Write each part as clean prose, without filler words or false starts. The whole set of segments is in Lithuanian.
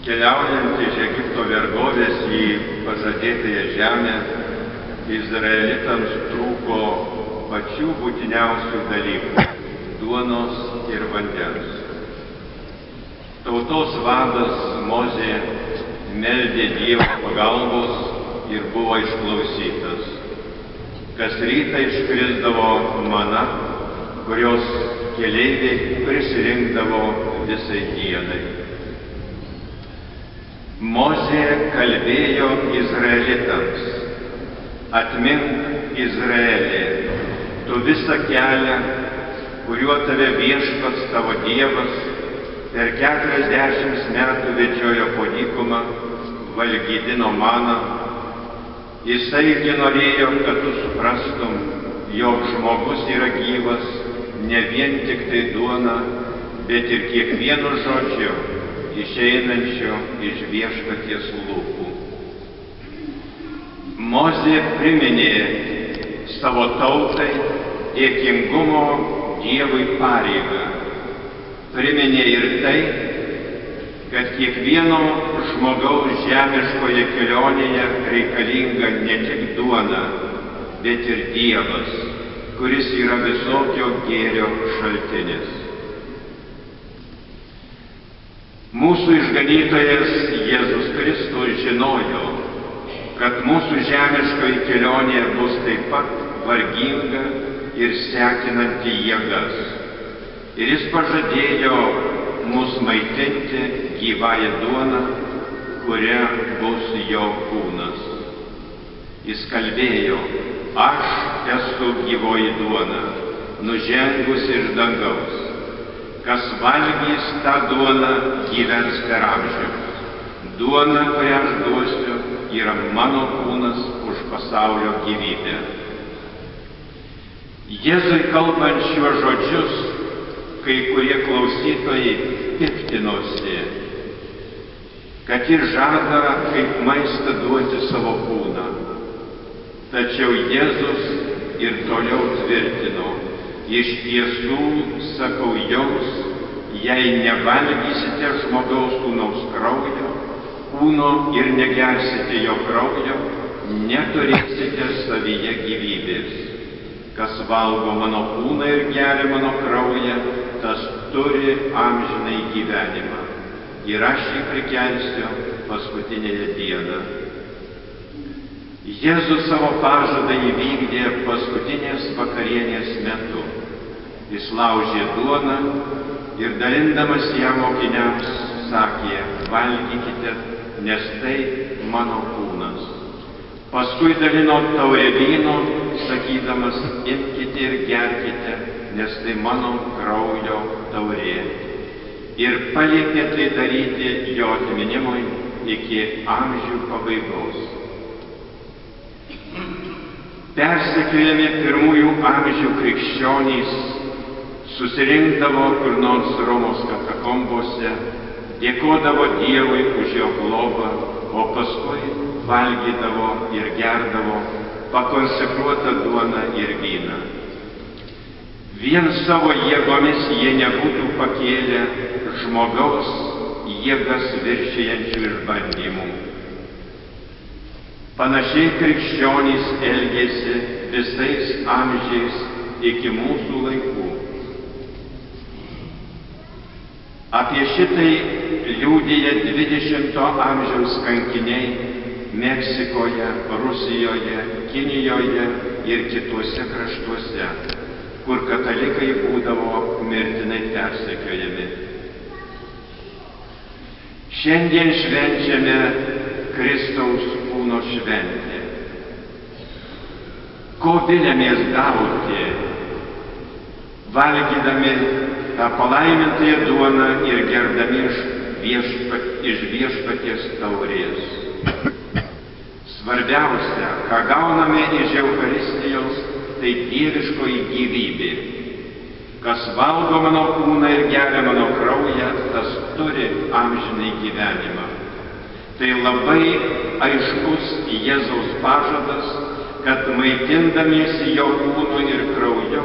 Keliaujant iš Egipto vergovės į pažadėtąją žemę, izraelitams trūko pačių būtiniausių dalykų – duonos ir vandens. Tautos vadas Mozė meldė Dievo pagalbos ir buvo išklausytas. Kas rytą iškrisdavo mana, kurios keleiviai prisirinkdavo visai dienai. Mozė kalbėjo izraelitams: atmink, Izraelį, tu visą kelią, kuriuo tave viešpats tavo Dievas per 40 metų vedžiojo po dykumą, valgydino maną. Jisaigi norėjo, kad tu suprastum, jog žmogus yra gyvas ne vien tik tai duona, bet ir kiekvienu žodžiu išeinančio iš viešpaties lūpų. Mozė priminė savo tautai dėkingumo Dievui pareigą. Priminė ir tai, kad kiekvieno žmogaus žemiškoje kelionėje reikalinga ne tik duona, bet ir Dievas, kuris yra visokio gėrio šaltinis. Mūsų išganytojas Jėzus Kristus žinojo, kad mūsų žemiškoji kelionė bus taip pat varginga ir sekinanti jėgas. Ir jis pažadėjo mus maitinti gyvąją duoną, kuria bus jo kūnas. Jis kalbėjo: aš esu gyvoji duona, nužengusi iš dangaus. Kas valgys tą duoną, gyvens per amžius. Duona, kurią aš duosiu, yra mano kūnas už pasaulio gyvybę. Jėzui kalbant šiuos žodžius, kai kurie klausytojai piktinosi, kad jis žada kaip maistą duoti savo kūną. Tačiau Jėzus ir toliau tvirtino: iš tiesų sakau jums, jei nevalgysite žmogaus sūnaus kraujo, kūno ir negersite jo kraujo, neturėsite savyje gyvybės. Kas valgo mano kūną ir geria mano kraują, tas turi amžinai gyvenimą. Ir aš jį prikelsiu paskutinėje dieną. Jėzus savo pažadą įvykdė paskutinės vakarienės metu. Jis laužė duoną ir dalindamas ją mokiniams sakė: valgykite, nes tai mano kūnas. Paskui dalino taurę vyno, sakydamas: imkite ir gerkite, nes tai mano kraujo taurė. Ir paliepė tai daryti jo atminimui iki amžių pabaigos. Persekiojami pirmųjų amžių krikščionys susirinkdavo kur nors Romos katakombose, dėkodavo Dievui už jo globą, o paskui valgydavo ir gerdavo pakonsekruotą duoną ir vyną. Vien savo jėgomis jie nebūtų pakėlę žmogaus jėgas viršijančių išbandymų. Panašiai krikščionys elgėsi visais amžiais iki mūsų laikų. Apie šitai liudija 20 amžiaus kankiniai Meksikoje, Rusijoje, Kinijoje ir kituose kraštuose, kur katalikai būdavo mirtinai persekiojami. Šiandien švenčiame Kristaus kūno šventę. Ko viliamės gauti, valgydami tą palaimintąją duoną ir gerdami iš viešpaties taurės? Svarbiausia, ką gauname iš Eucharistijos, tai dieviškoji gyvybė. Kas valgo mano kūną ir geria mano kraują, tas turi amžinai gyvenimą. Tai labai aiškus Jėzaus pažadas, kad maitindamiesi jo kūnu ir krauju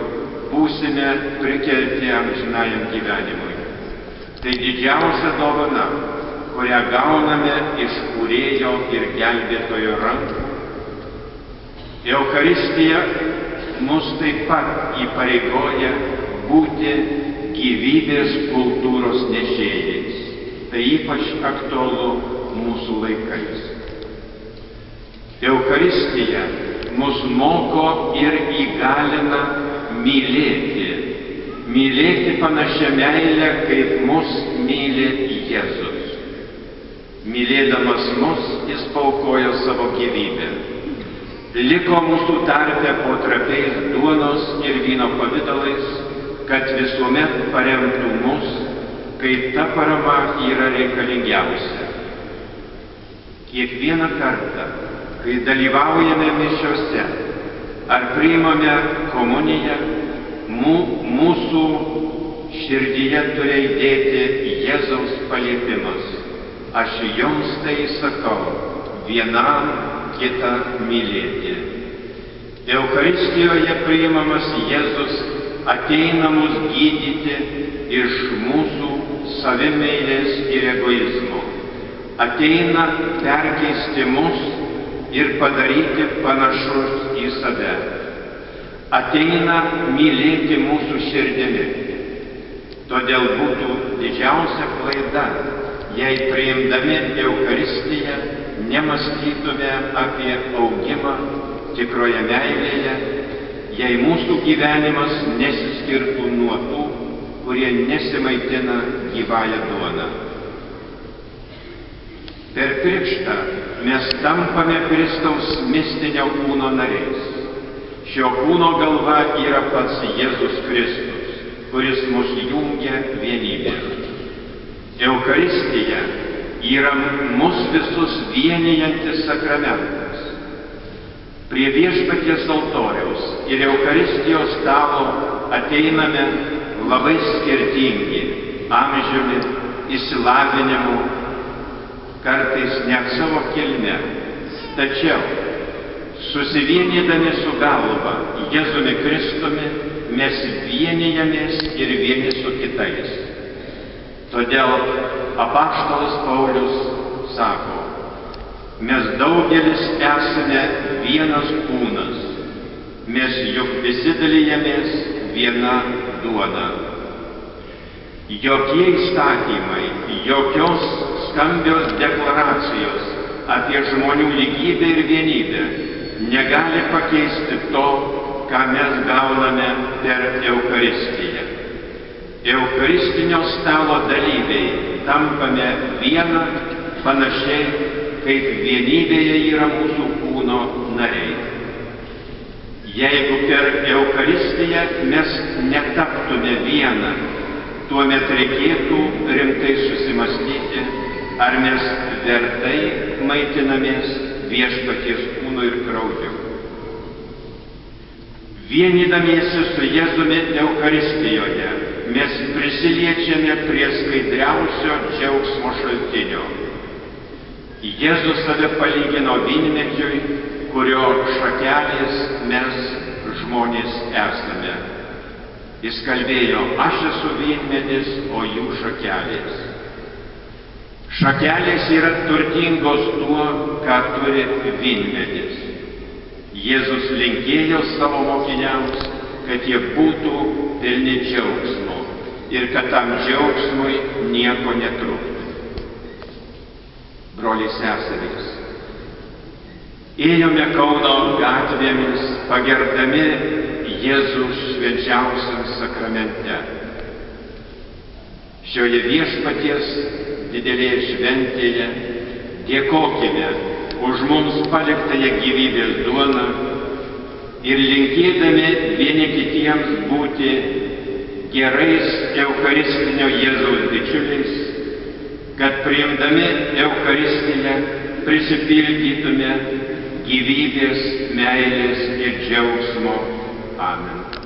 būsime prikelti amžinajam gyvenimui. Tai didžiausia dovana, kurią gauname iš Kūrėjo ir Gelbėtojo rankų. Eucharistija mus taip pat įpareigoja būti gyvybės kultūros nešėjais. Tai ypač aktualu mūsų laikais. Eucharistija mus moko ir įgalina mylėti. Mylėti panašią meilę, kaip mus myli Jėzus. Mylėdamas mus, jis paaukojo savo gyvybę. Liko mūsų tarpe po trapiais duonos ir vyno pavidalais, kad visuomet paremtų mus, kai ta parama yra reikalingiausia. Kiekvieną kartą, kai dalyvaujame mišiose ar priimame komuniją, mūsų širdyje turi aidėti Jėzaus paliepimas. Aš jums tai sakau, vienam kitą mylėti. Eucharistijoje priimamas Jėzus ateina mus gydyti iš mūsų savimeilės ir egoizmo. Ateina perkeisti mus ir padaryti panašus į save. Ateina mylėti mūsų širdimi. Todėl būtų didžiausia klaida, jei priimdami Eucharistiją nemąstytume apie augimą tikroje meilėje, jei mūsų gyvenimas nesiskirtų nuo tų, kurie nesimaitina gyvąją duoną. Per krikštą mes tampame Kristaus mistinio kūno nariais. Šio kūno galva yra pats Jėzus Kristus, kuris mus jungia vienybė. Eucharistija yra mus visus vienijantis sakramentas. Prie Viešpaties altoriaus ir Eucharistijos stalo ateiname labai skirtingi amžiumi, išsilavinimu, kartais net savo kilme. Tačiau susivienydami su galva Jėzumi Kristumi, mes vienijamės ir vieni su kitais. Todėl apaštalas Paulius sako, mes daugelis esame vienas kūnas, mes juk visi dalijamės viena duona. Jokie įstatymai, jokios skambios deklaracijos apie žmonių lygybę ir vienybę negali pakeisti to, ką mes gauname per Eucharistiją. Eucharistinio stalo dalyviai tampame viena, panašiai kaip vienybėje yra mūsų kūno nariai. Jeigu per Eucharistiją mes netaptume viena, tuomet reikėtų rimtai susimastyti, ar mes vertai maitinamės Viešpaties kūnu ir krauju. Vienydamiesi su Jėzumi Eucharistijoje, mes prisiliečiame prie skaidriausio džiaugsmo šaltinio. Jėzus save palygino vynmedžiui, kurio šakelės mes žmonės esame. Jis kalbėjo, aš esu vynmedis, o jų šakelės. Šakelės yra turtingos tuo, ką turi vynmedis. Jėzus linkėjo savo mokiniams, kad jie būtų pilni džiaugsmo ir kad tam džiaugsmui nieko netrūktų. Broliai seserys, ėjome Kauno gatvėmis, pagerbdami Jėzų švenčiausiam sakramente. Šioje Viešpaties didelėje šventėje dėkokime už mums paliktąją gyvybės duoną ir linkėdami vieni kitiems būti gerais Eucharistinio Jėzaus bičiuliais, kad priimdami Eucharistiją prisipildytume gyvybės, meilės ir džiaugsmo. Amen.